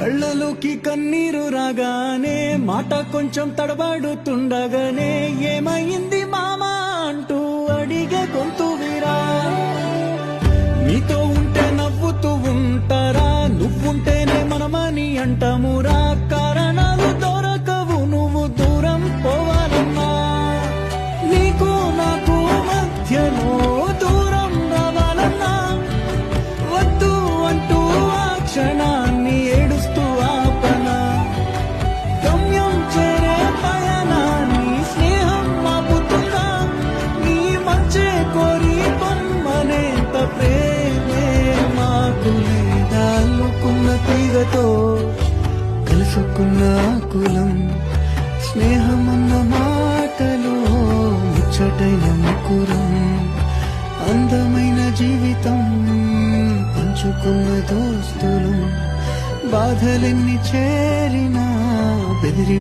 కళ్ళలోకి కన్నీరు రాగానే మాట కొంచెం తడబడుతుండగానే ఏమైంది మామా అంటూ అడిగే గొంతు విరా. నీతో ఉంటే నవ్వుతూ ఉంటారా, నువ్వుంటేనే మనమని అంటామురా. కారణాలు దొరకవు నువ్వు దూరం పోవాలన్నా, నీకు నాకు మధ్యలో దూరం రావాలన్నా. వద్దు అంటూ ఆ క్షణాన్ని ఏడుస్తూ ఆపనా. గమ్యం చేరే పయనాన్ని స్నేహం ఆపుతుందా. నీ మంచే కోరి పొమ్మనేంత ప్రేమే మాకు లేదా. అల్లుకున్న తీగతో కలుసుకున్న కులం స్నేహమన్న మాటలో ముచ్చటైన ముకురం. అందమైన జీవితం పంచుకున్న దోస్తులు బాధలెన్ని చేరినా